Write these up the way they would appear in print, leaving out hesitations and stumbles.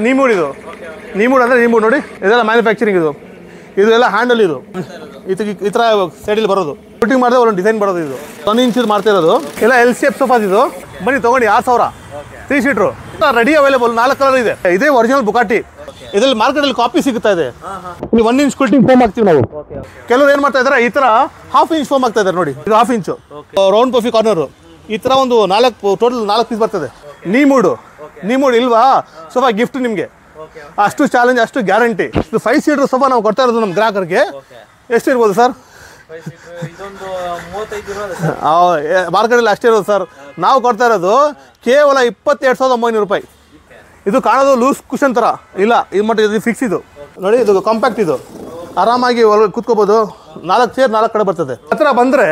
ನೀಮೂಡ್ ಇದು ನೀಮೂಡ್ ಅಂದರೆ ನೀಮೂಡ್ ನೋಡಿ ಇದೆಲ್ಲ ಮ್ಯಾನುಫ್ಯಾಕ್ಚರಿಂಗ್ ಇದು ಹ್ಯಾಂಡಲ್ ಇದು ಈ ಥರ ಸೈಡಲ್ಲಿ ಬರೋದು ಶೂಟಿಂಗ್ ಮಾಡಿದ್ರೆ ಒಂದು ಡಿಸೈನ್ ಬರೋದು ಇದು 1 ಇಂಚ್ ಮಾಡ್ತಾ ಇರೋದು ಎಲ್ಲ ಎಲ್ ಶೇಪ್ ಸೋಫಾಸ್ ಇದು ಬನ್ನಿ ತೊಗೊಂಡು 6000 3 ಸೀಟ್ರು ರೆಡಿ ಅವೈಲೇಬಲ್ 4 ಕಲರ್ ಇದೆ ಇದೇ ಒರಿಜಿನಲ್ ಬುಗಾಟಿ ಇದರಲ್ಲಿ ಮಾರ್ಕೆಟಲ್ಲಿ ಕಾಪಿ ಸಿಗುತ್ತಾ ಇದೆ ಇಲ್ಲಿ 1 ಇಂಚ್ ಕೂಲಿಂಗ್ ಫೋಮ್ ಹಾಕ್ತೀವಿ ನಾವು ಕೆಲವರು ಏನು ಮಾಡ್ತಾ ಇದ್ದಾರೆ ಈ ಥರ ½ ಇಂಚ್ ಫೋಮ್ ಹಾಕ್ತಾ ಇದ್ದಾರೆ ನೋಡಿ ಇದು ½ ಇಂಚು ರೌಂಡ್ ಪಫಿ ಕಾರ್ನರು ಈ ಥರ ಒಂದು ಟೋಟಲ್ 4 ಪೀಸ್ ಬರ್ತದೆ ನೀಮೂಡ್ ಇಲ್ವಾ ಸೋಫಾ ಗಿಫ್ಟ್ ನಿಮಗೆ ಅಷ್ಟು ಚಾಲೆಂಜ್ ಅಷ್ಟು ಗ್ಯಾರಂಟಿ ಇದು 5 ಸೀಟರ್ ಸೋಫಾ ನಾವು ಕೊಡ್ತಾ ಇರೋದು ನಮ್ಮ ಗ್ರಾಹಕರಿಗೆ ಎಷ್ಟು ಇರ್ಬೋದು ಸರ್ ಮಾರ್ಕೆಟಲ್ಲಿ ಅಷ್ಟೇ ಇರೋದು ಸರ್ ನಾವು ಕೊಡ್ತಾ ಇರೋದು ಕೇವಲ 22,900 ರೂಪಾಯಿ ಇದು ಕಾಣೋದು ಲೂಸ್ ಕುಷನ್ ಥರ ಇಲ್ಲ ಇದು ಮಟ್ಟ ಇದು ಫಿಕ್ಸ್ ಇದು ನೋಡಿ ಇದು ಕಾಂಪ್ಯಾಕ್ಟ್ ಇದು ಆರಾಮಾಗಿ ಒಳಗೆ ಕೂತ್ಕೋಬೋದು 4 ಚೇರ್ 4 ಕಡೆ ಬರ್ತದೆ ಹತ್ರ ಬಂದರೆ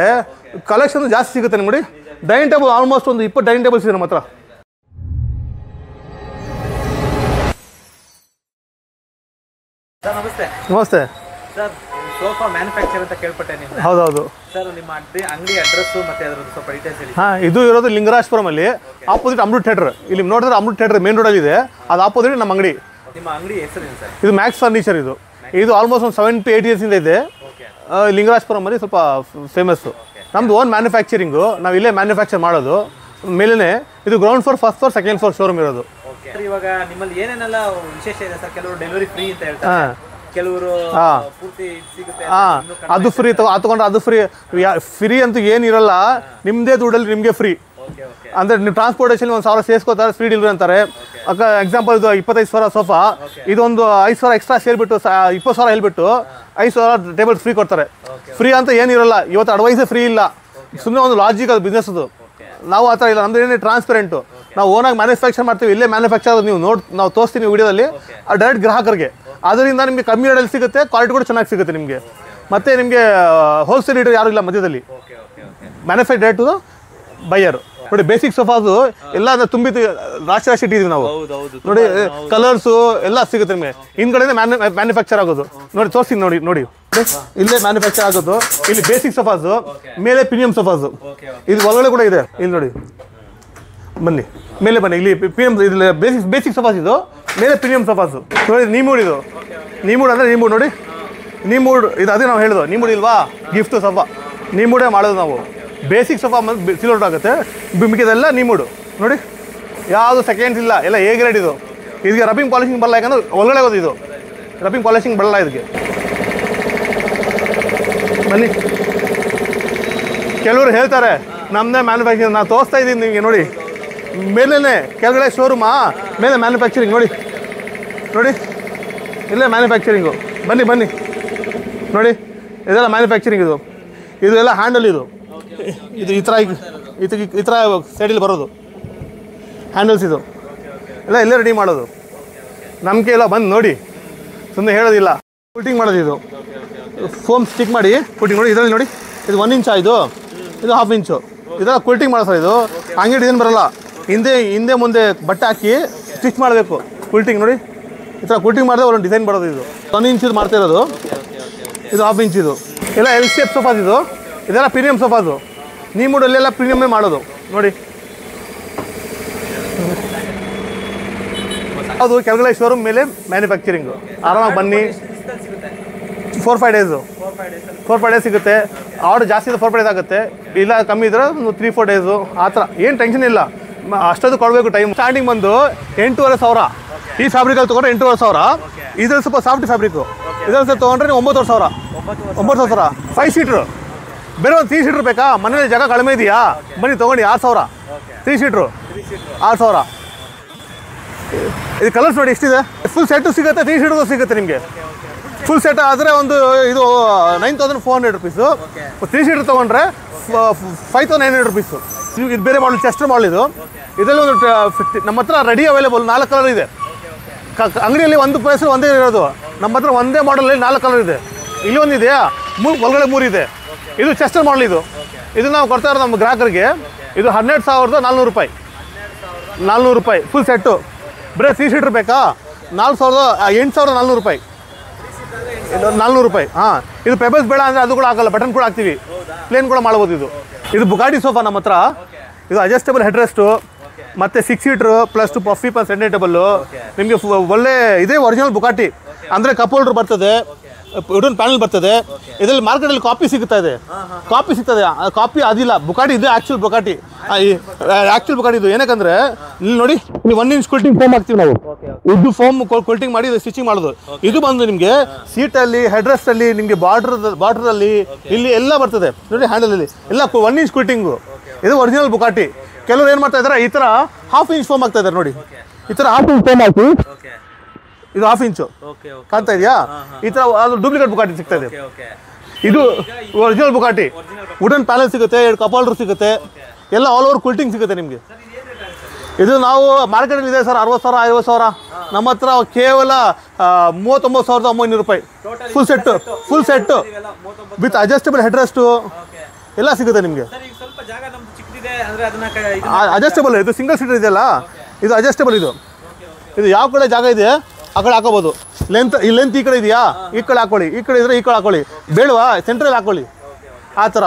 ಕಲೆಕ್ಷನ್ ಜಾಸ್ತಿ ಸಿಗುತ್ತೆ ನಿಮಗೆ ನೋಡಿ ಡೈನಿಂಗ್ ಟೇಬಲ್ ಆಲ್ಮೋಸ್ಟ್ ಒಂದು 20 ಡೈನಿಂಗ್ ಟೇಬಲ್ಸ್ ಇದೆ ನಮ್ಮ ಹತ್ರ ನಮಸ್ತೆ ಸರ್ ಸೋಫಾ ಮ್ಯಾನುಫ್ಯಾಕ್ಚರ್ ಅಂತ ಕೇಳ್ಪಟ್ಟೆ ನೀವು ಹೌದೌದು ಸರ್ ನಿಮ್ಮ ಅಂಗಡಿ ಅಡ್ರೆಸ್ ಮತ್ತೆ ಅದರದ್ದು ಸ್ವಲ್ಪ ಡೀಟೇಲ್ಸ್ ಹೇಳಿ ಇದು ಇರೋದು ಲಿಂಗರಾಜಪುರಮಲ್ಲಿ ಆಪೋಸಿಟ್ ಅಮೃತ್ ಥಿಯೇಟರ್ ಇಲ್ಲಿ ನೋಡಿದ್ರೆ ಅಮೃತ್ ಥಿಯೇಟರ್ ಮೇನ್ ರೋಡಲ್ಲಿ ಇದೆ ಅದು ಆಪೋಸಿಟ್ ನಮ್ಮ ಅಂಗಡಿ ನಿಮ್ಮ ಅಂಗಡಿ ಹೆಸರೇನು ಸರ್ ಇದು ಮ್ಯಾಕ್ಸ್ ಫರ್ನಿಚರ್ ಇದು ಆಲ್ಮೋಸ್ಟ್ ಒಂದು 7 to 8 ಇಯರ್ಸಿಂದ ಇದೆ ಲಿಂಗರಾಜಪುರಮಲ್ಲಿ ಸ್ವಲ್ಪ ಫೇಮಸ್ಸು ನಮ್ಮದು ಓನ್ ಮ್ಯಾನುಫ್ಯಾಕ್ಚರಿಂಗು ನಾವು ಇಲ್ಲೇ ಮ್ಯಾನುಫ್ಯಾಕ್ಚರ್ ಮಾಡೋದು ಮೇಲೇ ಇದು ground floor first floor second floor showroom ಇರೋದು ಇವಾಗ ನಿಮ್ಮಲ್ಲಿ ಏನೇನೆಲ್ಲ ವಿಶೇಷ ಇದೆ ಸರ್ ಕೆಲವರು ಡೆಲಿವರಿ ಫ್ರೀ ಅಂತ ಹೇಳ್ತಾರೆ ಕೆಲವರು ಪೂರ್ತಿ ಸಿಗುತ್ತೆ ಅದು ಫ್ರೀ ತಗೊಂಡ್ರೆ ಅದು ಫ್ರೀ ಅಂತೂ ಏನಿರಲ್ಲ ನಿಮ್ಮದೇ ದುಡ್ಡಲ್ಲಿ ನಿಮಗೆ ಫ್ರೀ ಅಂದರೆ ನೀವು ಟ್ರಾನ್ಸ್ಪೋರ್ಟೇಷನ್ 1,000 ಸೇರಿಸ್ಕೋತಾರೆ ಫ್ರೀ ಡೆಲಿವರಿ ಅಂತಾರೆ ಎಕ್ಸಾಂಪಲ್ ಇದು 25,000 ಸೋಫಾ ಇದೊಂದು 5,000 ಎಕ್ಸ್ಟ್ರಾ ಸೇರಿಬಿಟ್ಟು 20,000 ಹೇಳ್ಬಿಟ್ಟು 5,000 ಟೇಬಲ್ ಫ್ರೀ ಕೊಡ್ತಾರೆ ಫ್ರೀ ಅಂತ ಏನಿರಲ್ಲ ಇವತ್ತು ಅಡ್ವೈಸೇ ಫ್ರೀ ಇಲ್ಲ ಸುಮ್ಮನೆ ಒಂದು ಲಾಜಿಕಲ್ ಬಿಸ್ನೆಸ್ ಅದು ನಾವು ಆ ಥರ ಇಲ್ಲ ನಮ್ದು ಏನೇ ಟ್ರಾನ್ಸ್ಪರೆಂಟು ನಾವು ಓನಾಗಿ ಮ್ಯಾನುಫ್ಯಾಕ್ಚರ್ ಮಾಡ್ತೀವಿ ಇಲ್ಲೇ ಮ್ಯಾನುಫ್ಯಾಕ್ಚರ್ ನೀವು ನಾವು ತೋರಿಸ್ತೀವಿ ವಿಡಿಯೋದಲ್ಲಿ ಡೈರೆಕ್ಟ್ ಗ್ರಾಹಕರಿಗೆ ಅದರಿಂದ ನಿಮಗೆ ಕಮ್ಮಿ ರೇಟಲ್ಲಿ ಸಿಗುತ್ತೆ ಕ್ವಾಲಿಟಿ ಕೂಡ ಚೆನ್ನಾಗಿ ಸಿಗುತ್ತೆ ನಿಮಗೆ ಮತ್ತು ನಿಮಗೆ ಹೋಲ್ಸೇಲ್ ರೀಟರ್ ಯಾರೂ ಇಲ್ಲ ಮಧ್ಯದಲ್ಲಿ ಮ್ಯಾನುಫ್ಯಾಕ್ಚರ್ ಡೈರೆಕ್ಟ್ ಟು ಬೈಯರು ನೋಡಿ ಬೇಸಿಕ್ ಸೋಫಾಸು ಎಲ್ಲ ತುಂಬಿ ರಾಶಿ ಇಟ್ಟಿದ್ದೀವಿ ನಾವು ನೋಡಿ ಕಲರ್ಸು ಎಲ್ಲ ಸಿಗುತ್ತೆ ನಿಮಗೆ ಹಿಂದ್ಗಡೆ ಮ್ಯಾನುಫ್ಯಾಕ್ಚರ್ ಆಗೋದು ನೋಡಿ ತೋರಿಸ್ತೀನಿ ನೋಡಿ ಇಲ್ಲೇ ಮ್ಯಾನುಫ್ಯಾಕ್ಚರ್ ಆಗೋದು ಇಲ್ಲಿ ಬೇಸಿಕ್ ಸೋಫಾಸು ಮೇಲೆ ಪ್ರೀಮಿಯಂ ಸೋಫಾಸು ಇದು ಒಳಗಡೆ ಕೂಡ ಇದೆ ಇಲ್ಲಿ ನೋಡಿ ಬನ್ನಿ ಮೇಲೆ ಬನ್ನಿ ಇಲ್ಲಿ ಪ್ರೀಮಿಯಂ ಇಲ್ಲಿ ಬೇಸಿಕ್ ಸೋಫಾಸ್ ಇದು ಮೇಲೆ ಪ್ರೀಮಿಯಂ ಸೋಫಾಸು ನೋಡಿ ನೀಮೂಡ್ ಅಂದರೆ ನೀಮೂಡ್ ನೋಡಿ ನೀಮೂಡ್ ಇದು ಅದೇ ನಾವು ಹೇಳೋದು ನೀಮೂಡ್ ಇಲ್ವಾ ಗಿಫ್ಟ್ ಸೋಫಾ ನೀಮೂಡೇ ಮಾಡೋದು ನಾವು ಬೇಸಿಕ್ ಸೋಫಾ ಬಂದು ಸಿಲ್ವರ್ ಆಗುತ್ತೆ ಮಿಕ್ಕಿದೆಲ್ಲ ನೀಮೂಡು ನೋಡಿ ಯಾವುದು ಸೆಕೆಂಡ್ಸ್ ಇಲ್ಲ ಎಲ್ಲ ಎ ಗ್ರೇಡ್ ಇದು ಇದಕ್ಕೆ ರಬ್ಬಿಂಗ್ ಪಾಲಿಶಿಂಗ್ ಬರಲ್ಲ ಯಾಕಂದ್ರೆ ಒಳಗಡೆ ಹೋಗೋದು ಇದು ರಬ್ಬಿಂಗ್ ಪಾಲಿಶಿಂಗ್ ಬರಲ್ಲ ಇದಕ್ಕೆ ಬನ್ನಿ ಕೆಲವರು ಹೇಳ್ತಾರೆ ನಮ್ಮದೇ ಮ್ಯಾನುಫ್ಯಾಕ್ಚರಿಂಗ್ ನಾನು ತೋರಿಸ್ತಾ ಇದ್ದೀನಿ ನಿಮಗೆ ನೋಡಿ ಮೇಲೇ ಕೆಳಗಡೆ ಶೋರೂಮಾ ಮೇಲೆ ಮ್ಯಾನುಫ್ಯಾಕ್ಚರಿಂಗ್ ನೋಡಿ ಇಲ್ಲೇ ಮ್ಯಾನುಫ್ಯಾಕ್ಚರಿಂಗು ಬನ್ನಿ ನೋಡಿ ಇದೆಲ್ಲ ಮ್ಯಾನುಫ್ಯಾಕ್ಚರಿಂಗ್ ಇದು ಎಲ್ಲ ಹ್ಯಾಂಡಲ್ ಇದು ಈ ಥರ ಸೈಡಲ್ಲಿ ಬರೋದು ಹ್ಯಾಂಡಲ್ಸ್ ಇದು ಎಲ್ಲ ಇಲ್ಲೇ ರೆಡಿ ಮಾಡೋದು ನಮಗೆ ಎಲ್ಲ ಬಂದು ನೋಡಿ ಸುಮ್ಮನೆ ಹೇಳೋದಿಲ್ಲ ಫುಟಿಂಗ್ ಮಾಡೋದು ಇದು ಫೋಮ್ ಸ್ಟಿಕ್ ಮಾಡಿ ಫುಟಿಂಗ್ ನೋಡಿ ಇದರಲ್ಲಿ ನೋಡಿ ಇದು 1 ಇಂಚ್ ಇದು ½ ಇಂಚು ಇದೆಲ್ಲ ಕುಲ್ಟಿಂಗ್ ಮಾಡೋ ಸರ್ ಇದು ಹಂಗೆ ಡಿಸೈನ್ ಬರೋಲ್ಲ ಹಿಂದೆ ಮುಂದೆ ಬಟ್ಟೆ ಹಾಕಿ ಸ್ಟಿಚ್ ಮಾಡಬೇಕು ಕುಲ್ಟಿಂಗ್ ನೋಡಿ ಈ ಥರ ಕುಲ್ಟಿಂಗ್ ಮಾಡಿದ್ರೆ ಒಂದು ಡಿಸೈನ್ ಬರೋದು ಇದು 1 ಇಂಚ್ ಮಾಡ್ತಾ ಇರೋದು ಇದು ½ ಇಂಚ್ ಇದು ಎಲ್ಲ ಎಲ್ ಶೇಪ್ ಸೋಫಾಸ್ ಇದೆಲ್ಲ ಪ್ರೀಮಿಯಂ ಸೋಫಾಸು ನೀಮೂಡಲ್ಲೆಲ್ಲ ಪ್ರೀಮಿಯಮ್ಮೇ ಮಾಡೋದು ನೋಡಿ ಅದು ಕೆಳಗಡೆ ಶೋರೂಮ್ ಮೇಲೆ ಮ್ಯಾನುಫ್ಯಾಕ್ಚರಿಂಗು ಆರಾಮಾಗಿ ಬನ್ನಿ 4-5 ಡೇಸು 4-5 ಡೇಸ್ ಸಿಗುತ್ತೆ ಆರ್ಡರ್ ಜಾಸ್ತಿ ಇದೆ 4-5 ಡೇಸ್ ಆಗುತ್ತೆ ಇಲ್ಲ ಕಮ್ಮಿ ಇದ್ರೆ ಒಂದು 3-4 ಡೇಸು ಆ ಥರ ಏನು ಟೆನ್ಷನ್ ಇಲ್ಲ ಅಷ್ಟೊಂದು ಕೊಡಬೇಕು ಟೈಮ್ ಸ್ಟಾರ್ಟಿಂಗ್ ಬಂದು 8,500 ಈ ಫ್ಯಾಬ್ರಿಕಲ್ಲಿ ತೊಗೊಂಡ್ರೆ 8,500 ಇದ್ರಲ್ಲಿ ಸ್ವಲ್ಪ ಸಾಫ್ಟ್ ಫ್ಯಾಬ್ರಿಕ್ಕು ಇದರಲ್ಲಿ ಸ್ವಲ್ಪ ತೊಗೊಂಡ್ರೆ ನೀವು 9,000 5 ಸೀಟ್ರು ಬೇರೆ ಒಂದು 3 ಸೀಟ್ರ್ ಬೇಕಾ ಮನೇಲಿ ಜಾಗ ಕಡಿಮೆ ಇದೆಯಾ ಬನ್ನಿ ತೊಗೊಂಡು 6,000 3 ಸೀಟ್ರು 6,000 ಇದು ಕಲರ್ಸ್ ನೋಡಿ ಎಷ್ಟಿದೆ ಫುಲ್ ಸೆಟ್ಟು ಸಿಗುತ್ತೆ 3 ಸೀಟ್ರು ಸಿಗುತ್ತೆ ನಿಮಗೆ ಫುಲ್ ಸೆಟ್ ಆದರೆ ಒಂದು ಇದು 9,400 ರುಪೀಸು 3 ಸೀಟ್ರ್ ತೊಗೊಂಡ್ರೆ 5,900 ರುಪೀಸು ಇದು ಬೇರೆ ಮಾಡಲ್ ಚೆಸ್ಟರ್ ಮಾಡಲ್ ಇದರಲ್ಲಿ ಒಂದು ನಮ್ಮ ಹತ್ರ ರೆಡಿ ಅವೈಲೇಬಲ್ 4 ಕಲರ್ ಇದೆ ಅಂಗಡಿಯಲ್ಲಿ ಒಂದು ಪ್ರೈಸ್ ಒಂದೇ ಇರೋದು ನಮ್ಮ ಹತ್ರ ಒಂದೇ ಮಾಡಲಲ್ಲಿ 4 ಕಲರ್ ಇದೆ ಇಲ್ಲಿ ಒಂದಿದೆಯಾ ಒಳಗಡೆ 3 ಇದೆ ಇದು ಚೆಸ್ಟರ್ ಮಾಡಲ್ ಇದು ನಾವು ಕೊಡ್ತಾ ಇರೋದು ನಮ್ಮ ಗ್ರಾಹಕರಿಗೆ ಇದು 12,400 ರೂಪಾಯಿ 400 ರೂಪಾಯಿ ಫುಲ್ ಸೆಟ್ಟು ಬರೀ 3 ಸೀಟ್ರ್ ಬೇಕಾ 8,400 ರೂಪಾಯಿ 400 ರೂಪಾಯಿ ಹಾಂ ಇದು ಪೆಬಲ್ಸ್ ಬೇಡ ಅಂದರೆ ಅದು ಕೂಡ ಹಾಕಲ್ಲ ಬಟನ್ ಕೂಡ ಹಾಕ್ತೀವಿ ಪ್ಲೇನ್ ಕೂಡ ಮಾಡ್ಬೋದು ಇದು ಬುಗಾಟಿ ಸೋಫಾ ನಮ್ಮ ಹತ್ರ ಇದು ಅಡ್ಜಸ್ಟಬಲ್ ಹೆಡ್ ರೆಸ್ಟು ಮತ್ತು 6 seater plus 2 puffy plus centre table ನಿಮಗೆ ಒಳ್ಳೆ ಇದೇ ಒರಿಜಿನಲ್ ಬುಗಾಟಿ ಅಂದರೆ ಕಪ್ ಹೋಲ್ಡರ್ ಬರ್ತದೆ, ವುಡನ್ ಪ್ಯಾನಲ್ ಬರ್ತದೆ. ಇದರಲ್ಲಿ ಮಾರ್ಕೆಟಲ್ಲಿ ಕಾಪಿ ಸಿಗ್ತಾ ಇದೆ, ಕಾಪಿ ಸಿಗ್ತದೆ. ಕಾಪಿ ಅದಿಲ್ಲ, ಬುಗಾಟಿ ಇದೆ ಆ್ಯಕ್ಚುಲ್ ಬುಗಾಟಿ. ಆ್ಯಕ್ಚುಲ್ ಬುಗಾಟಿ ಇದು. ಏನಕ್ಕಂದ್ರೆ ಇಲ್ಲಿ ನೋಡಿ, ಇಲ್ಲಿ 1 ಇಂಚ್ ಕೊಲ್ಟಿಂಗ್ ಫೋಮ್ ಹಾಕ್ತೀವಿ ನಾವು. ಉದ್ದು ಫೋಮ್ ಕೊಲ್ಟಿಂಗ್ ಮಾಡಿ ಸ್ಟಿಚಿಂಗ್ ಮಾಡೋದು. ಇದು ಬಂದು ನಿಮಗೆ ಸೀಟಲ್ಲಿ, ಹೆಡ್ರೆಸ್ಟಲ್ಲಿ, ನಿಮಗೆ ಬಾರ್ಡ್ರಲ್ಲಿ ಇಲ್ಲಿ ಎಲ್ಲ ಬರ್ತದೆ ನೋಡಿ. ಹ್ಯಾಂಡಲಲ್ಲಿ ಎಲ್ಲ 1 ಇಂಚ್ ಕೊಲ್ಟಿಂಗು. ಇದು ಒರಿಜಿನಲ್ ಬುಗಾಟಿ. ಕೆಲವರು ಏನು ಮಾಡ್ತಾ ಇದ್ದಾರೆ, ಈ ಥರ 1/2 ಇಂಚ್ ಫೋಮ್ ಆಗ್ತಾ ಇದ್ದಾರೆ ನೋಡಿ. ಈ ಥರ 1/2 ಇಂಚ್ ಫೋಮ್ ಹಾಕಿ, ಇದು 1/2 ಇಂಚು ಕಾಣ್ತಾ ಇದೆಯಾ? ಈ ಥರ ಅದು ಡೂಪ್ಲಿಕೇಟ್ ಬುಗಾಟಿ ಸಿಗ್ತಾ ಇದೆ. ಇದು ಒರಿಜಿನಲ್ ಬುಗಾಟಿ. ವುಡನ್ ಪ್ಯಾನಲ್ ಸಿಗುತ್ತೆ, 2 ಕಪ್ ಹೋಲ್ಡರ್ ಸಿಗುತ್ತೆ, ಎಲ್ಲ ಆಲ್ ಓವರ್ ಕೂಲ್ಟಿಂಗ್ ಸಿಗುತ್ತೆ ನಿಮಗೆ. ಇದು ನಾವು ಮಾರ್ಕೆಟಲ್ಲಿ ಇದೆ ಸರ್ 60,000 50,000. ನಮ್ಮ ಹತ್ರ ಕೇವಲ 39,900 ರೂಪಾಯಿ ಫುಲ್ ಸೆಟ್ಟು ವಿತ್ ಅಡ್ಜಸ್ಟಬಲ್ ಹೆಡ್ರೆಸ್ಟು ಎಲ್ಲ ಸಿಗುತ್ತೆ ನಿಮಗೆ. ಅಡ್ಜಸ್ಟಬಲ್. ಇದು ಸಿಂಗಲ್ ಸೀಟರ್ ಇದೆಯಲ್ಲ, ಇದು ಅಡ್ಜಸ್ಟಬಲ್. ಇದು ಯಾವ ಕಡೆ ಜಾಗ ಇದೆ ಆ ಕಡೆ ಹಾಕೋಬೋದು. ಈ ಲೆಂತ್ ಈ ಕಡೆ ಇದೆಯಾ, ಈ ಕಡೆ ಹಾಕೊಳ್ಳಿ, ಈ ಕಡೆ ಇದ್ರೆ ಈ ಕಡೆ ಹಾಕೊಳ್ಳಿ, ಬೇಡವಾ ಸೆಂಟ್ರಲ್ಲಿ ಹಾಕೊಳ್ಳಿ, ಆ ಥರ.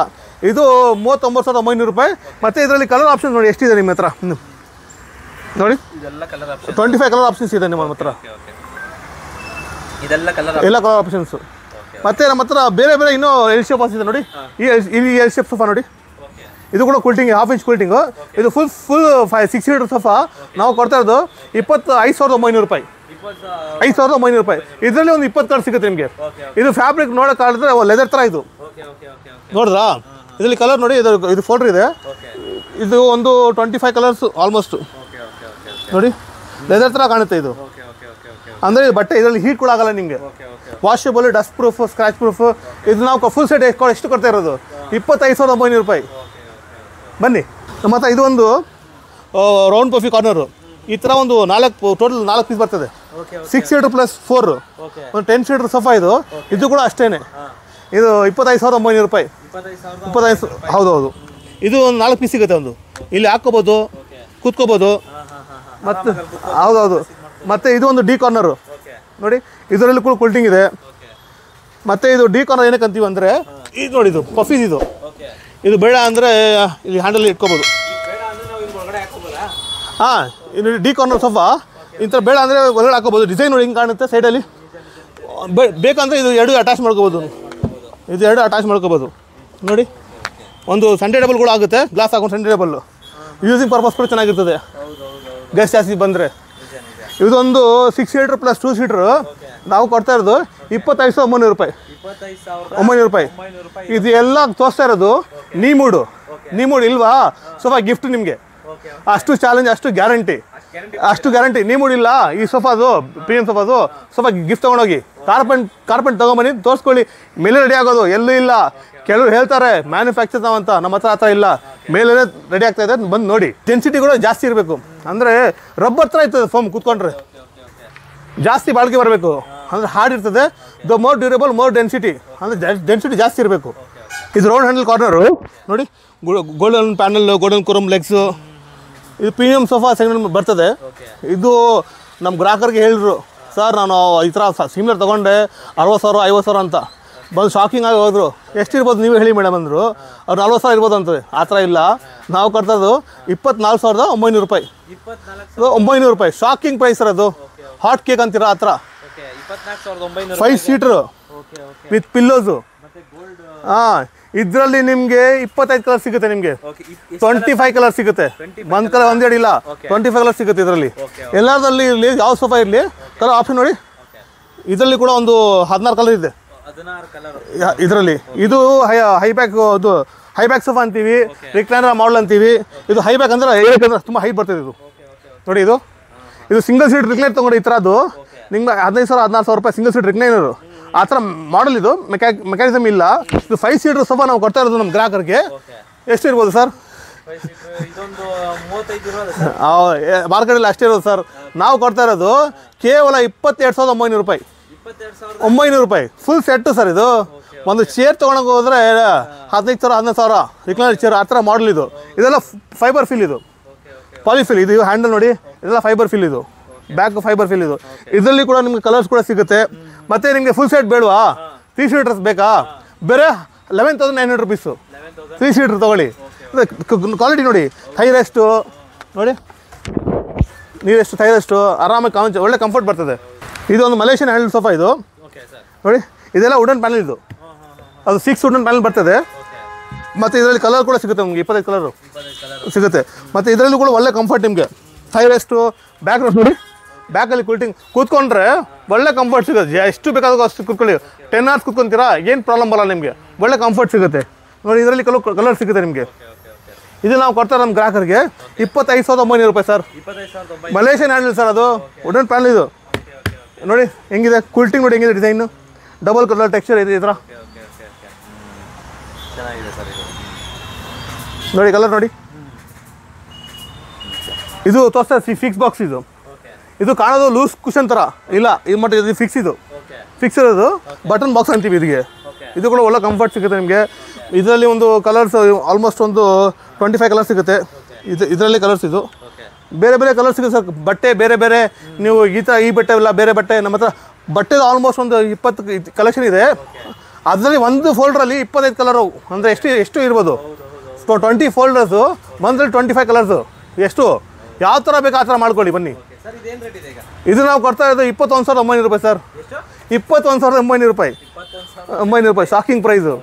ಇದು 39,900 ರೂಪಾಯಿ. ಮತ್ತು ಇದರಲ್ಲಿ ಕಲರ್ ಆಪ್ಷನ್ ನೋಡಿ ಎಷ್ಟಿದೆ ನಿಮ್ಮ ಹತ್ರ ನೋಡಿ. 25 ಕಲರ್ ಆಪ್ಷನ್ಸ್ ಇದೆ ನಿಮ್ಮ ಹತ್ರ, ಎಲ್ಲ ಕಲರ್ ಆಪ್ಷನ್ಸು. ಮತ್ತು ನಮ್ಮ ಹತ್ರ ಬೇರೆ ಬೇರೆ ಇನ್ನೂ ಎಲ್ ಶೇಪ್ ಇದೆ ನೋಡಿ. ಈ ಎಲ್ ಶೇಪ್ ಸೋಫಾ ನೋಡಿ, ಇದು ಕೂಡ ಕೂಲ್ಟಿಂಗ್ 1/2 ಇಂಚ್ ಕೂಲ್ಟಿಂಗು. ಇದು ಫುಲ್ 6 ಸೀಟರ್ ಸೋಫಾ ನಾವು ಕೊಡ್ತಾ ಇರೋದು 25,900 ರೂಪಾಯಿ. 5,900 ರೂಪಾಯಿ. ಇದರಲ್ಲಿ ಒಂದು 20 ಕಲರ್ ಸಿಗುತ್ತೆ ನಿಮಗೆ. ಇದು ಫ್ಯಾಬ್ರಿಕ್ ನೋಡೋಕ್ಕಾದ್ರೆ ಲೆದರ್ ಥರ ಇದು ನೋಡಿದ್ರಾ? ಇದರಲ್ಲಿ ಕಲರ್ ನೋಡಿ, ಇದು ಫೋಲ್ಡರ್ ಇದೆ. ಇದು ಒಂದು 25 ಕಲರ್ಸ್ ಆಲ್ಮೋಸ್ಟ್ ನೋಡಿ. ಲೆದರ್ ಥರ ಕಾಣುತ್ತೆ ಇದು. ಅಂದರೆ ಬಟ್ಟೆ ಇದರಲ್ಲಿ ಹೀಟ್ ಕೂಡ ಆಗಲ್ಲ ನಿಮಗೆ. Washable, dust proof, scratch proof. ಇದು ನಾವು ಫುಲ್ ಸೆಟ್ ಎಷ್ಟು ಕೊಡ್ತಾ ಇರೋದು 25,900 ರೂಪಾಯಿ. ಬನ್ನಿ ನಮ್ಮ ಹತ್ರ ಇದು ಒಂದು ರೌಂಡ್ ಪಫಿ ಕಾರ್ನರು. ಈ ಥರ ಒಂದು ಟೋಟಲ್ 4 ಪೀಸ್ ಬರ್ತದೆ. 6 ಸೀಟರ್ ಪ್ಲಸ್ 4 ಒಂದು 10 ಸೀಟರ್ ಸೋಫಾ. ಇದು ಕೂಡ ಅಷ್ಟೇ. ಇದು 25,900 ರೂಪಾಯಿ. 25 ಹೌದೌದು. ಇದು ಒಂದು 4 ಪೀಸ್ ಸಿಗುತ್ತೆ. ಒಂದು ಇಲ್ಲಿ ಹಾಕ್ಕೋಬೋದು, ಕೂತ್ಕೋಬೋದು. ಮತ್ತು ಹೌದೌದು. ಮತ್ತು ಇದು ಒಂದು ಡಿ ಕಾರ್ನರು ನೋಡಿ. ಇದರಲ್ಲಿ ಕೂಡ ಕೂಲ್ಟಿಂಗ್ ಇದೆ. ಮತ್ತು ಇದು ಡಿ ಕಾರ್ನರ್ ಏನಕ್ಕೆ ಅಂತೀವಿ ಅಂದರೆ, ಇದು ನೋಡಿ, ಇದು ಪಫೀಸ್. ಇದು ಬೇಡ ಅಂದರೆ ಇಲ್ಲಿ ಹ್ಯಾಂಡಲ್ ಇಟ್ಕೋಬೋದು. ಹಾಂ, ಇದು ಡಿ ಕಾರ್ನರ್ ಸೋಫಾ. ಇಂಥ ಬೇಡ ಅಂದರೆ ಒಳಗಡೆ ಹಾಕೋಬೋದು. ಡಿಸೈನ್ ನೋಡಿ ಹಿಂಗೆ ಕಾಣುತ್ತೆ ಸೈಡಲ್ಲಿ. ಬೇಕಂದರೆ ಇದು 2 ಅಟ್ಯಾಚ್ ಮಾಡ್ಕೋಬೋದು. ಇದು 2 ಅಟ್ಯಾಚ್ ಮಾಡ್ಕೋಬೋದು ನೋಡಿ. ಒಂದು ಸೆಂಟರ್ ಟೇಬಲ್ ಕೂಡ ಆಗುತ್ತೆ, ಗ್ಲಾಸ್ ಹಾಕೊಂಡು ಸೆಂಟರ್ ಟೇಬಲ್ಲು. ಯೂಸಿಂಗ್ ಪರ್ಪಸ್ ಕೂಡ ಚೆನ್ನಾಗಿರ್ತದೆ ಗೆಸ್ಟ್ ಜಾಸ್ತಿ ಬಂದರೆ. ಇದೊಂದು 6 ಸೀಟರ್ ಪ್ಲಸ್ 2 ಸೀಟ್ರು ನಾವು ಕೊಡ್ತಾ ಇರೋದು 25,900 ರೂಪಾಯಿ. 900 ರೂಪಾಯಿ. ಇದು ಎಲ್ಲ ತೋರಿಸ್ತಾ ಇರೋದು ನೀಮೂಡ್ ಇಲ್ವಾ ಸೋಫಾ ಗಿಫ್ಟ್ ನಿಮಗೆ. ಅಷ್ಟು ಚಾಲೆಂಜ್, ಅಷ್ಟು ಗ್ಯಾರಂಟಿ. ನೀಮೂಡ್ ಇಲ್ಲ ಈ ಸೋಫಾದು, ಪ್ರೀಮಿಯಂ ಸೋಫಾ ಗಿಫ್ಟ್ ತೊಗೊಂಡೋಗಿ ಕಾರ್ಪೆಂಟ್ ತೊಗೊಂಬನ್ನಿ, ತೋರಿಸ್ಕೊಳ್ಳಿ. ಮೇಲೆ ರೆಡಿ ಆಗೋದು ಎಲ್ಲೂ ಇಲ್ಲ. ಕೆಲವರು ಹೇಳ್ತಾರೆ ಮ್ಯಾನುಫ್ಯಾಕ್ಚರ್ ನಾವಂತ, ನಮ್ಮ ಹತ್ರ ಇಲ್ಲ. ಮೇಲೆ ರೆಡಿ ಆಗ್ತಾ ಇದೆ, ಬಂದು ನೋಡಿ. ಡೆನ್ಸಿಟಿ ಕೂಡ ಜಾಸ್ತಿ ಇರಬೇಕು. ಅಂದರೆ ರಬ್ಬರ್ ಥರ ಇರ್ತದೆ ಫೋಮ್, ಕೂತ್ಕೊಂಡ್ರೆ ಜಾಸ್ತಿ ಬಾಳಿಕೆ ಬರಬೇಕು. ಅಂದರೆ ಹಾರ್ಡ್ ಇರ್ತದೆ. The more durable, more density. ಅಂದರೆ ಡೆನ್ಸಿಟಿ ಜಾಸ್ತಿ ಇರಬೇಕು. ಇದು ರೌಂಡ್ ಹ್ಯಾಂಡಲ್ ಕಾರ್ನರು ನೋಡಿ. Golden panel, golden Chrome legs. ಇದು ಪ್ರೀಮಿಯಂ ಸೋಫಾ ಸೆಕೆಂಡ್ ಬರ್ತದೆ. ಇದು ನಮ್ಮ ಗ್ರಾಹಕರಿಗೆ ಹೇಳಿದ್ರು, ಸರ್ ನಾನು ಈ ಥರ ಸಿಮಿಲರ್ ತೊಗೊಂಡೆ 60,000 50,000 ಅಂತ. ಬಂದು ಶಾಕಿಂಗ್ ಆಗಿ ಹೋದರು. ಎಷ್ಟಿರ್ಬೋದು ನೀವು ಹೇಳಿ ಮೇಡಮ್ ಅಂದರು. ಅವ್ರು 40,000 ಇರ್ಬೋದು ಅಂತದೆ. ಆ ಥರ ಇಲ್ಲ, ನಾವು ಕೊಡ್ತದ್ದು 24,900 ರೂಪಾಯಿ. 900 ರೂಪಾಯಿ ಶಾಕಿಂಗ್ ಪ್ರೈಸ್ ಅದು. ಹಾಟ್ ಕೇಕ್ ಅಂತೀರ ಆ ಥರ. 5 ಸೀಟ್ರು ವಿತ್ ಪಿಲ್ಲೋಸು. ಹಾಂ, ಇದರಲ್ಲಿ ನಿಮಗೆ 25 ಕಲರ್ ಸಿಗುತ್ತೆ. ನಿಮಗೆ 25 ಕಲರ್ ಸಿಗುತ್ತೆ. ಒಂದು ಕಲರ್ ಒಂದೆರಡು ಇಲ್ಲ, 25 ಕಲರ್ ಸಿಗುತ್ತೆ ಇದರಲ್ಲಿ. ಎಲ್ಲದರಲ್ಲಿ ಇರಲಿ, ಯಾವ ಸೋಫಾ ಇರಲಿ ಕಲರ್ ಆಪ್ಷನ್ ನೋಡಿ. ಇದರಲ್ಲಿ ಕೂಡ ಒಂದು 16 ಕಲರ್ ಇದೆ ಇದರಲ್ಲಿ. ಇದು ಹೈಬ್ಯಾಕ್ ಸೋಫಾ ಅಂತೀವಿ, ರಿಕ್ಲೈನರ್ ಮಾಡಲ್ ಅಂತೀವಿ. ಇದು ಹೈಬ್ಯಾಕ್ ಅಂದರೆ ತುಂಬ ಹೈಟ್ ಬರ್ತದೆ. ಇದು ನೋಡಿ, ಇದು ಸಿಂಗಲ್ ಸೀಟ್ ರಿಕ್ಲೈನರ್ ತೊಗೊಂಡು ಈ ಥರದ್ದು ನಿಮ್ಗೆ 15,000 16,000 ರೂಪಾಯಿ ಸಿಂಗಲ್ ಸೀಟ್ ರಿಕ್ಲೈನರು. ಆ ಥರ ಮಾಡಲ್. ಇದು ಮೆಕ್ಯಾನಿಸಮ್ ಇಲ್ಲ. ಇದು 5 ಸೀಟರ್ ಸೋಫಾ ನಾವು ಕೊಡ್ತಾ ಇರೋದು ನಮ್ಮ ಗ್ರಾಹಕರಿಗೆ. ಎಷ್ಟು ಇರ್ಬೋದು ಸರ್? ಮಾರ್ಕೆಟಲ್ಲಿ ಅಷ್ಟೇ ಇರೋದು ಸರ್. ನಾವು ಕೊಡ್ತಾ ಇರೋದು ಕೇವಲ 22,900 ರೂಪಾಯಿ. 900 ರೂಪಾಯಿ ಫುಲ್ ಸೆಟ್ಟು ಸರ್. ಇದು ಒಂದು ಚೇರ್ ತೊಗೊಳಕ್ಕೆ ಹೋದರೆ 15,000 11,000 ರಿಕ್ಲೈನರ್ ಚೇರ್ ಆ ಥರ ಮಾಡಲ್. ಇದೆಲ್ಲ ಫೈಬರ್ ಫಿಲ್, ಇದು ಪಾಲಿಫಿಲ್. ಇದು ಹ್ಯಾಂಡಲ್ ನೋಡಿ, ಇದೆಲ್ಲ ಫೈಬರ್ ಫಿಲ್. ಇದು ಬ್ಯಾಕ್ ಫೈಬರ್ ಫಿಲ್. ಇದರಲ್ಲಿ ಕೂಡ ನಿಮಗೆ ಕಲರ್ಸ್ ಕೂಡ ಸಿಗುತ್ತೆ. ಮತ್ತು ನಿಮಗೆ ಫುಲ್ ಸೆಟ್ ಬೇಡವಾ, 3 ಸೀಟರ್ಸ್ ಬೇಕಾ, ಬೇರೆ 11,900 ರೂಪೀಸು 3 ಸೀಟರ್ ತೊಗೊಳ್ಳಿ. ಕ್ವಾಲಿಟಿ ನೋಡಿ, ಹೈ ರೆಸ್ಟು ನೋಡಿ. ನೀರೆಷ್ಟು ಥೈರೆಷ್ಟು ಆರಾಮಾಗಿ ಒಳ್ಳೆ ಕಂಫರ್ಟ್ ಬರ್ತದೆ. ಇದು ಒಂದು ಮಲೇಷಿಯನ್ ಹ್ಯಾಂಡಲ್ ಸೋಫಾ ಇದು ನೋಡಿ. ಇದೆಲ್ಲ ವುಡನ್ ಪ್ಯಾನಲ್, ಇದು ಅದು 6 ವುಡನ್ ಪ್ಯಾನಲ್ ಬರ್ತದೆ. ಮತ್ತು ಇದರಲ್ಲಿ ಕಲರ್ ಕೂಡ ಸಿಗುತ್ತೆ ನಿಮಗೆ, 25 ಕಲರು ಸಿಗುತ್ತೆ. ಮತ್ತು ಇದರಲ್ಲೂ ಕೂಡ ಒಳ್ಳೆ ಕಂಫರ್ಟ್ ನಿಮಗೆ. ಥೈರೆಸ್ಟು ಬ್ಯಾಕ್ ರೆಸ್ಟ್ ನೋಡಿ, ಬ್ಯಾಕಲ್ಲಿ ಕೂತ್ಕೊಂಡ್ರೆ ಒಳ್ಳೆ ಕಂಫರ್ಟ್ ಸಿಗುತ್ತೆ. ಎಷ್ಟು ಬೇಕಾದರೂ ಅಷ್ಟು ಕೂತ್ಕೊಳ್ಳಿ, 10 hours ಕೂತ್ಕೊಂತೀರಾ ಏನು ಪ್ರಾಬ್ಲಮ್ ಬರಲ್ಲ ನಿಮಗೆ, ಒಳ್ಳೆ ಕಂಫರ್ಟ್ ಸಿಗುತ್ತೆ ನೋಡಿ. ಇದರಲ್ಲಿ ಕಲರ್ ಸಿಗುತ್ತೆ ನಿಮಗೆ. ಇದು ನಾವು ಕೊಡ್ತಾರೆ ನಮ್ಮ ಗ್ರಾಹಕರಿಗೆ 25,900 ರೂಪಾಯಿ ಸರ್. ಮಲೇಷಿಯನ್ ಹ್ಯಾಂಡಲ್ ಸರ್, ಅದು ವುಡನ್ ಪ್ಯಾನಲ್ ಇದು ನೋಡಿ ಹೆಂಗಿದೆ. ಕೂಲ್ಟಿಂಗ್ ನೋಡಿ ಹೆಂಗಿದೆ, ಡಿಸೈನು ಡಬಲ್ ಕಲರ್ ಟೆಕ್ಸ್ಚರ್ ಇದೆ. ಈ ಥರ ನೋಡಿ ಕಲರ್ ನೋಡಿ. ಇದು ತೋರಿಸ್ತಾ ಫಿಕ್ಸ್ ಬಾಕ್ಸ್ ಇದು. ಇದು ಕಾಣೋದು ಲೂಸ್ ಕುಷನ್ ಥರ ಇಲ್ಲ, ಇದು ಮಟ್ಟ ಇದು ಫಿಕ್ಸ್ ಇರೋದು ಬಟನ್ ಬಾಕ್ಸ್ ಅಂತೀವಿ ಇದಕ್ಕೆ. ಇದು ಕೂಡ ಒಳ್ಳೆ ಕಂಫರ್ಟ್ ಸಿಗುತ್ತೆ ನಿಮಗೆ. ಇದರಲ್ಲಿ ಒಂದು ಕಲರ್ಸ್ ಆಲ್ಮೋಸ್ಟ್ ಒಂದು 25 ಕಲರ್ಸ್ ಸಿಗುತ್ತೆ. ಇದರಲ್ಲಿ ಕಲರ್ಸ್ ಇದು ಬೇರೆ ಬೇರೆ ಕಲರ್ ಸಿಗುತ್ತೆ ಸರ್. ಬಟ್ಟೆ ಬೇರೆ ಬೇರೆ, ನೀವು ಈ ಬಟ್ಟೆ ಇಲ್ಲ ಬೇರೆ ಬಟ್ಟೆ, ನಮ್ಮ ಹತ್ರ ಬಟ್ಟೆದು ಆಲ್ಮೋಸ್ಟ್ ಒಂದು 20 ಕಲೆಕ್ಷನ್ ಇದೆ. ಅದರಲ್ಲಿ ಒಂದು ಫೋಲ್ಡ್ರಲ್ಲಿ 25 ಕಲರು ಅಂದರೆ ಎಷ್ಟು ಇರ್ಬೋದು. 20 ಫೋಲ್ಡರ್ಸು, ಒಂದರಲ್ಲಿ 25 ಕಲರ್ಸು. ಎಷ್ಟು ಯಾವ ಥರ ಬೇಕು ಆ ಥರ ಮಾಡ್ಕೊಳ್ಳಿ ಬನ್ನಿ. ಇದು ನಾವು ಕೊಡ್ತಾ ಇರೋದು 21,900 ರೂಪಾಯಿ ಸರ್. 21,900 ರೂಪಾಯಿ, 900 ರೂಪಾಯಿ ಶಾಕಿಂಗ್ ಪ್ರೈಸು.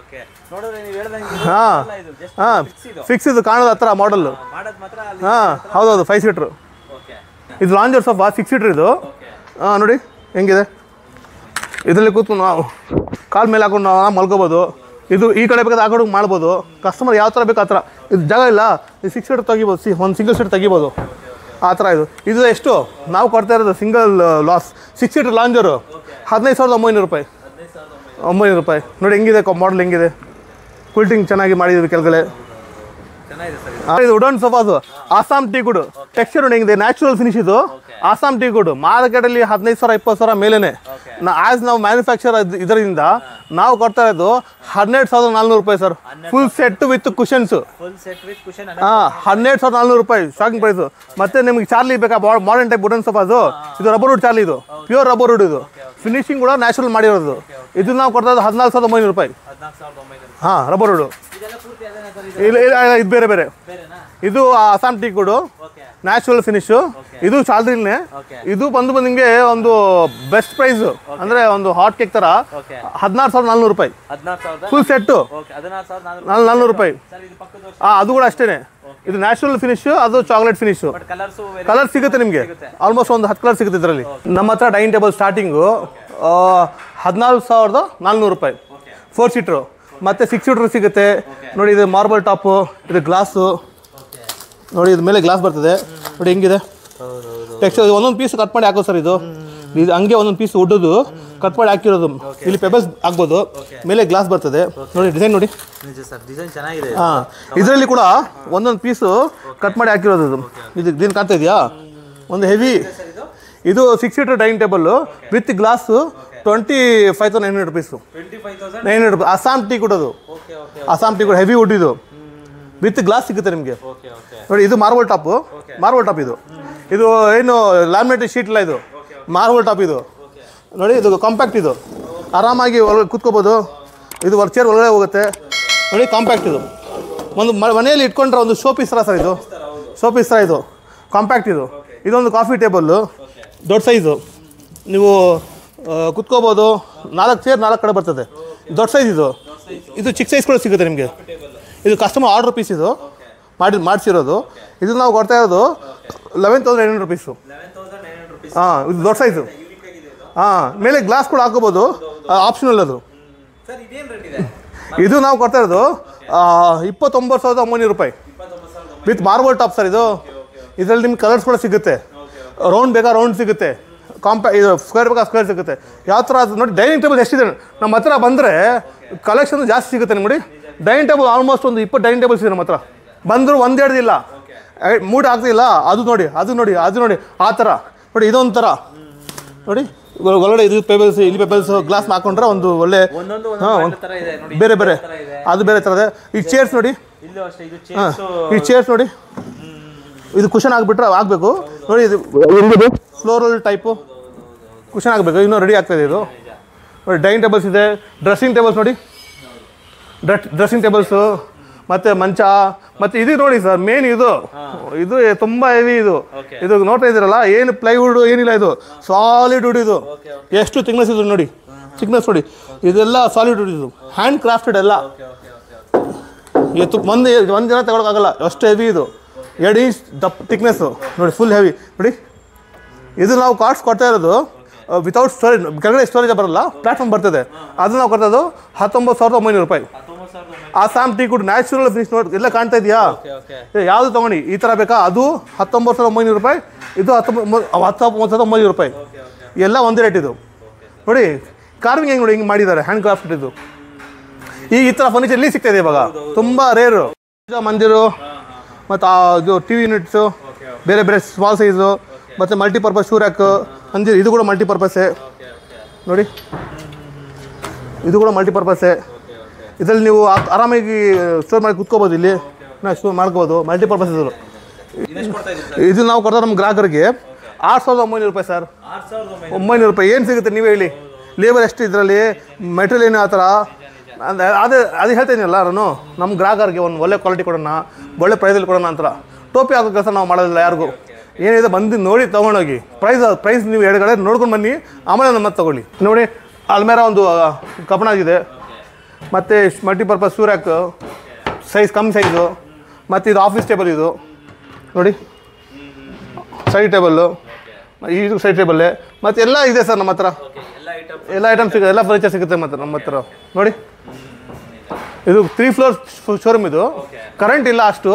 ಹಾಂ ಫಿಕ್ಸ್ ಇದು ಕಾಣೋದು ಹತ್ರ ಮಾಡಲ್ಲು. ಹಾಂ ಹೌದೌದು 5 ಸೀಟ್ರು. ಇದು ಲಾಂಜರ್ ಸೋಫಾ 6 ಸೀಟ್ರ್ ಇದು. ಹಾಂ ನೋಡಿ ಹೆಂಗಿದೆ. ಇದರಲ್ಲಿ ಕೂತ್ಕೊಂಡು ನಾವು ಕಾಲು ಮೇಲೆ ಹಾಕೊಂಡು ನಾವು ಮಲ್ಕೋಬೋದು. ಇದು ಈ ಕಡೆ ಬೇಕಾದ್ರೆ ಆ ಕಡೆ ಮಾಡ್ಬೋದು. ಕಸ್ಟಮರ್ ಯಾವ ಥರ ಬೇಕು ಆ ಥರ. ಇದು ಜಾಗ ಇಲ್ಲ, ಇದು 6 ಸೀಟ್ ತೆಗಿಬೋದು, ಒಂದು ಸಿಂಗಲ್ ಸೀಟ್ ತೆಗಿಬೋದು ಆ ಥರ. ಇದು ಎಷ್ಟು ನಾವು ಕೊಡ್ತಾ ಇರೋದು ಸಿಂಗಲ್ 6 ಸೀಟರ್ ಲಾಂಜರು 15,900 ರೂಪಾಯಿ. 900 ರೂಪಾಯಿ ನೋಡಿ ಹೆಂಗಿದೆ ಮಾಡಲ್, ಹೆಂಗಿದೆ ಕೂಲ್ಟಿಂಗ್ ಚೆನ್ನಾಗಿ ಮಾಡಿದ್ದೀವಿ ಕೆಳಗಡೆ. ಇದು ವುಡನ್ ಸೋಫಾದು ಆಸಾಮ್ ಟೀ ಗುಡ್ ಟೆಕ್ಸ್ಚರ್ ನೋಡಿ ಹೆಂಗಿದೆ, ನ್ಯಾಚುರಲ್ ಫಿನಿಶ್ ಇದು. ಆಸಾಮ್ ಟೀ ಗುಡ್ ಮಾರ್ಕೆಟಲ್ಲಿ 15,000 20,000 ಮೇಲೇ. ನಾವು ಮ್ಯಾನುಫ್ಯಾಕ್ಚರ್ ಇದರಿಂದ ನಾವು ಕೊಡ್ತಾ ಇರೋದು 12,400 ರೂಪಾಯಿ sir. Full set with cushions. ಹಾಂ 12,400 ರೂಪಾಯಿ ಶಾಕಿಂಗ್ ಪ್ರೈಸು. ಮತ್ತು ನಿಮಗೆ ಚಾರ್ಲಿ ಬೇಕಾ ಮಾಡರ್ನ್ ಟೈಪ್ ವುಡನ್ ಸೋಫಾದು, ಇದು ರಬ್ಬರ್ ವುಡ್ ಚಾರ್ಲಿ, ಇದು ಪ್ಯೂರ್ ರಬ್ಬರ್ ವುಡ್. ಇದು ಫಿನಿಶಿಂಗ್ ಕೂಡ ನ್ಯಾಚುರಲ್ ಮಾಡಿರೋದು. ಇದು ನಾವು ಕೊಡ್ತಾ ಇರೋದು 14,900 ರೂಪಾಯಿ. ಹಾಂ ರಬ್ಬರ್ ವುಡ್. ಇಲ್ಲ ಇದು ಬೇರೆ ಬೇರೆ. ಇದು Assam tea good natural finish. ಇದು ಚಾಲ್ರಿನೇ. ಇದು ಬಂದು ನಿಮಗೆ ಒಂದು ಬೆಸ್ಟ್ ಪ್ರೈಸ್ ಅಂದರೆ ಒಂದು ಹಾಟ್ ಕೇಕ್ ಥರ 16,400 ರೂಪಾಯಿ ಫುಲ್ ಸೆಟ್ಟು. 400 ರೂಪಾಯಿ. ಹಾಂ ಅದು ಕೂಡ ಅಷ್ಟೇ. ಇದು ನ್ಯಾಚುರಲ್ ಫಿನಿಶು, ಅದು ಚಾಕ್ಲೇಟ್ ಫಿನಿಶು. ಕಲರ್ ಸಿಗುತ್ತೆ ನಿಮಗೆ, ಆಲ್ಮೋಸ್ಟ್ ಒಂದು 10 ಕಲರ್ ಸಿಗುತ್ತೆ ಇದರಲ್ಲಿ. ನಮ್ಮ ಹತ್ರ ಡೈನಿಂಗ್ ಟೇಬಲ್ ಸ್ಟಾರ್ಟಿಂಗು 14,400 ರೂಪಾಯಿ 4 ಸೀಟ್ರು. ಮತ್ತು 6 ಸೀಟ್ರ್ ಸಿಗುತ್ತೆ ನೋಡಿ. ಇದು ಮಾರ್ಬಲ್ ಟಾಪು, ಇದು ಗ್ಲಾಸು ನೋಡಿ, ಇದು ಮೇಲೆ ಗ್ಲಾಸ್ ಬರ್ತದೆ ನೋಡಿ ಹೆಂಗಿದೆ ಟೆಕ್ಸ್ಚರ್. ಒಂದೊಂದು ಪೀಸ್ ಕಟ್ ಮಾಡಿ ಹಾಕೋ ಸರ್. ಇದು ಹಂಗೆ ಒಂದೊಂದು ಪೀಸ್ ಉಡ್ಡೋದು ಕಟ್ ಮಾಡಿ ಹಾಕಿರೋದು. ಇಲ್ಲಿ ಪೆಬಲ್ಸ್ ಆಗ್ಬೋದು, ಮೇಲೆ ಗ್ಲಾಸ್ ಬರ್ತದೆ ನೋಡಿ. ಡಿಸೈನ್ ನೋಡಿ. ಹಾಂ ಇದರಲ್ಲಿ ಕೂಡ ಒಂದೊಂದು ಪೀಸು ಕಟ್ ಮಾಡಿ ಹಾಕಿರೋದು. ಇದು ಏನು ಕಾಣ್ತಾ ಇದೆಯಾ, ಒಂದು ಹೆವಿ. ಇದು 6 seater dining table with glass 25,900 rupees. 900 ರೂಪಾಯಿ. ಅಸ್ಸಾಂ ಟೀ ಕೊಡೋದು, ಅಸ್ಸಾಂ ಟೀ ಕೂಡ ಹೆವಿ ವುಡ್. ಇದು ವಿತ್ ಗ್ಲಾಸ್ ಸಿಗುತ್ತೆ ನಿಮಗೆ ನೋಡಿ. ಇದು ಮಾರ್ಬಲ್ ಟಾಪು, ಮಾರ್ಬಲ್ ಟಾಪ್. ಇದು ಏನು ಲ್ಯಾಮಿನೇಟೆಡ್ ಶೀಟ್ ಇಲ್ಲ, ಇದು ಮಾರ್ಬಲ್ ಟಾಪ್. ಇದು ನೋಡಿ, ಇದು ಕಾಂಪ್ಯಾಕ್ಟ್. ಇದು ಆರಾಮಾಗಿ ಒಳಗೆ ಕೂತ್ಕೋಬೋದು. ಇದು ಚೇರ್ ಒಳಗಡೆ ಹೋಗುತ್ತೆ ನೋಡಿ, ಕಾಂಪ್ಯಾಕ್ಟ್. ಇದು ಒಂದು ಮನೆಯಲ್ಲಿ ಇಟ್ಕೊಂಡ್ರೆ ಒಂದು ಶೋ ಪೀಸ್ ಥರ ಸರ್. ಇದು ಶೋ ಪೀಸ್ ಥರ, ಇದು ಕಾಂಪ್ಯಾಕ್ಟ್. ಇದೊಂದು ಕಾಫಿ ಟೇಬಲ್ಲು ದೊಡ್ಡ ಸೈಜು, ನೀವು ಕುತ್ಕೋಬೋದು. 4 ಚೇರ್ 4 ಕಡೆ ಬರ್ತದೆ, ದೊಡ್ಡ ಸೈಜ್. ಇದು ಚಿಕ್ಕ ಸೈಜ್ ಕೂಡ ಸಿಗುತ್ತೆ ನಿಮಗೆ. ಇದು ಕಸ್ಟಮರ್ ಆರ್ಡರ್ ಪೀಸ್, ಇದು ಮಾಡಿಸಿರೋದು. ಇದು ನಾವು ಕೊಡ್ತಾ ಇರೋದು 11,900 ರೂಪೀಸು. ಹಾಂ ಇದು ದೊಡ್ಡ ಸೈಜು. ಹಾಂ ಮೇಲೆ ಗ್ಲಾಸ್ ಕೂಡ ಹಾಕೋಬೋದು, ಆಪ್ಷನಲ್ ಅದು. ಇದು ನಾವು ಕೊಡ್ತಾ ಇರೋದು 29,900 ರೂಪಾಯಿ ವಿತ್ ಮಾರ್ಬಲ್ ಟಾಪ್ ಸರ್. ಇದರಲ್ಲಿ ನಿಮ್ಗೆ ಕಲರ್ಸ್ ಕೂಡ ಸಿಗುತ್ತೆ. ರೌಂಡ್ ಬೇಕಾ ರೌಂಡ್ ಸಿಗುತ್ತೆ, ಇದು ಸ್ಕ್ವೇರ್ ಬೇಕಾ ಸ್ಕ್ವೇರ್ ಸಿಗುತ್ತೆ. ಯಾವ ಥರ ಅದು ನೋಡಿ. ಡೈನಿಂಗ್ ಟೇಬಲ್ ಎಷ್ಟಿದೆ ನಮ್ಮ ಹತ್ರ ಬಂದರೆ ಕಲೆಕ್ಷನ್ ಜಾಸ್ತಿ ಸಿಗುತ್ತೆ ನಿಮಗೆ. ಡೈನಿಂಗ್ ಟೇಬಲ್ ಆಲ್ಮೋಸ್ಟ್ ಒಂದು 20 ಡೈನಿಂಗ್ ಟೇಬಲ್ಸ್ ಇದೆ ನಮ್ಮ ಹತ್ರ. ಬಂದರೂ ಒಂದೆರಡಿಲ್ಲ, 3 ಆಗ್ತಿಲ್ಲ. ಅದು ನೋಡಿ, ಅದು ನೋಡಿ, ಅದು ನೋಡಿ, ಆ ಥರ ನೋಡಿ. ಇದೊಂದು ಥರ ನೋಡಿ ಒಳಗಡೆ ಇದು ಪೇಬಲ್ಸ್, ಇಲ್ಲಿ ಪೇಬಲ್ಸ್ ಗ್ಲಾಸ್ ಹಾಕೊಂಡ್ರೆ ಒಂದು ಒಳ್ಳೆ. ಹಾಂ ಬೇರೆ ಬೇರೆ, ಅದು ಬೇರೆ ಥರದ. ಈ ಚೇರ್ಸ್ ನೋಡಿ. ಹಾಂ ಈ ಚೇರ್ಸ್ ನೋಡಿ, ಇದು ಕುಷನ್ ಆಗಿಬಿಟ್ರೆ ಆಗಬೇಕು ನೋಡಿ. ಇದು ಫ್ಲೋರಲ್ ಟೈಪು ಕುಷನ್ ಆಗಬೇಕು. ಇನ್ನೂ ರೆಡಿ ಆಗ್ತಾಯಿದೆ ಇದು ನೋಡಿ. ಡೈನಿಂಗ್ ಟೇಬಲ್ಸ್ ಇದೆ, ಡ್ರೆಸ್ಸಿಂಗ್ ಟೇಬಲ್ಸ್ ನೋಡಿ, ಡ್ರೆಸ್ಸಿಂಗ್ ಟೇಬಲ್ಸು, ಮತ್ತು ಮಂಚ, ಮತ್ತು ಇದು ನೋಡಿ ಸರ್ ಮೇನ್ ಇದು ತುಂಬ ಹೆವಿ ಇದು ನೋಡ್ತಾ ಇದ್ದೀರಲ್ಲ, ಏನು ಪ್ಲೈವುಡ್ ಏನಿಲ್ಲ, ಇದು ಸಾಲಿಡ್ ವುಡ್. ಇದು ಎಷ್ಟು ಥಿಕ್ನೆಸ್ ಇದು ನೋಡಿ, ಥಿಕ್ನೆಸ್ ನೋಡಿ, ಇದೆಲ್ಲ ಸಾಲಿಡ್ ವುಡ್. ಇದು ಹ್ಯಾಂಡ್ ಕ್ರಾಫ್ಟೆಡ್ ಎಲ್ಲ. ಇವತ್ತು ಒಂದು ಜನ ತಗೊಳಕ್ಕಾಗಲ್ಲ, ಅಷ್ಟು ಹೆವಿ ಇದು. 2 ಇಂಚ್ ದಪ್ಪ ಥಿಕ್ನೆಸ್ಸು ನೋಡಿ, ಫುಲ್ ಹೆವಿ ನೋಡಿ. ಇದು ನಾವು ಕಾಸ್ಟ್ ಕೊಡ್ತಾ ಇರೋದು ವಿತೌಟ್ ಸ್ಟೋರೇಜ್, ಕೆಳಗಡೆ ಸ್ಟೋರೇಜ್ ಬರಲ್ಲ, ಪ್ಲಾಟ್ಫಾರ್ಮ್ ಬರ್ತದೆ. ಅದು ನಾವು ಕೊಡ್ತಾ 19,900 ರೂಪಾಯಿ. Assam teak wood natural finish ನೋಡಿ, ಎಲ್ಲ ಕಾಣ್ತಾ ಇದೆಯಾ? ಯಾವುದು ತೊಗೊಂಡು ಈ ಥರ ಬೇಕಾ? ಅದು 19,900 ರೂಪಾಯಿ, ಇದು 19,900 ರೂಪಾಯಿ. ಎಲ್ಲ ಒಂದೇ ರೇಟ್ ಇದು ನೋಡಿ. ಕಾರ್ವಿಂಗ್ ಹೆಂಗೆ ನೋಡಿ, ಹಿಂಗೆ ಮಾಡಿದ್ದಾರೆ, ಹ್ಯಾಂಡ್ ಕ್ರಾಫ್ಟ್. ಇದು ಈ ಥರ ಫರ್ನಿಚರ್ ಎಲ್ಲಿ ಸಿಗ್ತಾ ಇದೆ ಇವಾಗ? ತುಂಬ ರೇರು. ಮಂದಿರು ಮತ್ತು ಇದು ಟಿ ವಿ ಯೂನಿಟ್ಸು, ಬೇರೆ ಬೇರೆ ಸ್ಮಾಲ್ ಸೈಜು, ಮತ್ತು ಮಲ್ಟಿಪರ್ಪಸ್ ಶೂ ರ್ಯಾಕ್ ಅಂದಿರು. ಇದು ಕೂಡ ಮಲ್ಟಿಪರ್ಪಸ್ಸೇ ನೋಡಿ, ಇದು ಕೂಡ ಮಲ್ಟಿಪರ್ಪಸ್ಸೇ. ಇದರಲ್ಲಿ ನೀವು ಆರಾಮಾಗಿ ಸ್ಟೋರ್ ಮಾಡಿ ಕುತ್ಕೋಬೋದು. ಇಲ್ಲಿ ನಾವು ಸ್ಟೋರ್ ಮಾಡ್ಕೋಬೋದು, ಮಲ್ಟಿಪರ್ಪಸ್. ಇದು ನಾವು ಕೊಡ್ತಾರೆ ನಮ್ಮ ಗ್ರಾಹಕರಿಗೆ 6,900 ರೂಪಾಯಿ ಸರ್. 900 ರೂಪಾಯಿ ಏನು ಸಿಗುತ್ತೆ ನೀವೇ ಹೇಳಿ? ಲೇಬರ್ ಎಷ್ಟು ಇದರಲ್ಲಿ, ಮೆಟೀರಿಯಲ್ ಏನು ಆ ಥರ. ಅದು ಹೇಳ್ತಾಯಿದ್ದೀನಲ್ಲ ನಾನು, ನಮ್ಮ ಗ್ರಾಹಕರಿಗೆ ಒಂದು ಒಳ್ಳೆ ಕ್ವಾಲಿಟಿ ಕೊಡೋಣ, ಒಳ್ಳೆ ಪ್ರೈಸಲ್ಲಿ ಕೊಡೋಣ ಅಂತ. ಟೋಪಿ ಹಾಕೋ ಕೆಲಸ ನಾವು ಮಾಡೋದಿಲ್ಲ ಯಾರಿಗೂ. ಏನಿದೆ ಬಂದು ನೋಡಿ ತೊಗೊಂಡೋಗಿ. ಪ್ರೈಸ್ ನೀವು 2 ಕಡೆ ನೋಡ್ಕೊಂಡು ಬನ್ನಿ, ಆಮೇಲೆ ನಮ್ಮ ಮತ್ತೆ ತೊಗೊಳ್ಳಿ. ನೋಡಿ, ಅಲ್ಮೇರ ಒಂದು ಕಬ್ಬಣ ಆಗಿದೆ, ಮತ್ತು ಮಲ್ಟಿಪರ್ಪಸ್ ಶೂ ರ್ಯಾಕ್, ಸೈಜ್ ಕಮ್ಮಿ ಸೈಜು, ಮತ್ತು ಇದು ಆಫೀಸ್ ಟೇಬಲ್. ಇದು ನೋಡಿ, ಸೈಡ್ ಟೇಬಲ್ಲು, ಇದು ಸೈಡ್ ಟೇಬಲ್ಲೇ, ಮತ್ತು ಎಲ್ಲ ಇದೆ ಸರ್ ನಮ್ಮ ಹತ್ರ. ಎಲ್ಲ ಐಟಮ್ ಸಿಗುತ್ತೆ, ಎಲ್ಲ ಫರ್ನಿಚರ್ ಸಿಗುತ್ತೆ ಮತ್ತು ನಮ್ಮ ಹತ್ರ ನೋಡಿ. ಇದು 3 ಫ್ಲೋರ್ ಶೋರೂಮ್. ಇದು ಕರೆಂಟ್ ಇಲ್ಲ ಅಷ್ಟು,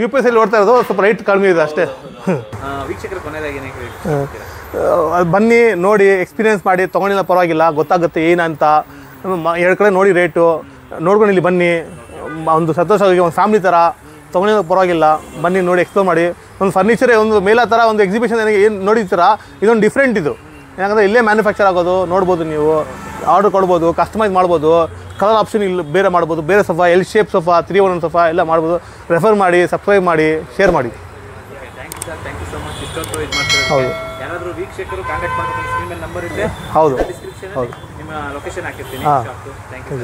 UPS ಓಡ್ತಾ ಇರೋದು, ಸ್ವಲ್ಪ ರೈಟ್ ಕಡಿಮೆ ಇದೆ ಅಷ್ಟೇ. ಬನ್ನಿ ನೋಡಿ, ಎಕ್ಸ್ಪೀರಿಯೆನ್ಸ್ ಮಾಡಿ, ತೊಗೊಂಡಿಲ್ಲ ಪರವಾಗಿಲ್ಲ, ಗೊತ್ತಾಗುತ್ತೆ ಏನಂತ. 2 ಕಡೆ ನೋಡಿ ರೇಟು ನೋಡ್ಕೊಂಡು ಇಲ್ಲಿ ಬನ್ನಿ. ಒಂದು ಸಂತೋಷವಾಗಿ ಒಂದು ಫ್ಯಾಮಿಲಿ ಥರ ತೊಗೊಂಡಿಲ್ಲ ಪರವಾಗಿಲ್ಲ, ಬನ್ನಿ ನೋಡಿ, ಎಕ್ಸ್ಪ್ಲೋರ್ ಮಾಡಿ. ಒಂದು ಫರ್ನಿಚರೇ ಒಂದು ಮೇಲ ಥರ ಒಂದು ಎಕ್ಸಿಬಿಷನ್ ಏನು ನೋಡಿರ್ತೀರ, ಇದೊಂದು ಡಿಫ್ರೆಂಟ್ ಇದು. ಯಾಕಂದರೆ ಇಲ್ಲೇ ಮ್ಯಾನುಫ್ಯಾಕ್ಚರ್ ಆಗೋದು ನೋಡ್ಬೋದು ನೀವು, ಆರ್ಡರ್ ಕೊಡ್ಬೋದು, ಕಸ್ಟಮೈಸ್ ಮಾಡ್ಬೋದು, ಕಲರ್ ಆಪ್ಷನ್ ಇಲ್ಲಿ ಬೇರೆ ಮಾಡ್ಬೋದು, ಬೇರೆ sofa, L shape sofa, 3-in-1 sofa ಎಲ್ಲ ಮಾಡ್ಬೋದು. ರೆಫರ್ ಮಾಡಿ, ಸಬ್ಸ್ಕ್ರೈಬ್ ಮಾಡಿ, ಶೇರ್ ಮಾಡಿ. ಹೌದು, ಯಾರಾದರೂ ವೀಕ್ಷಕರು ಕಾಂಟ್ಯಾಕ್ಟ್ ಮಾಡಬೇಕು, ಸ್ಕ್ರೀನ್ ಮೇಲೆ ನಂಬರ್ ಇದೆ, ಹೌದು, ಡಿಸ್ಕ್ರಿಪ್ಷನ್ ನಿಮ್ಮ ಲೊಕೇಶನ್ ಹಾಕಿರ್ತೀನಿ. Thank you.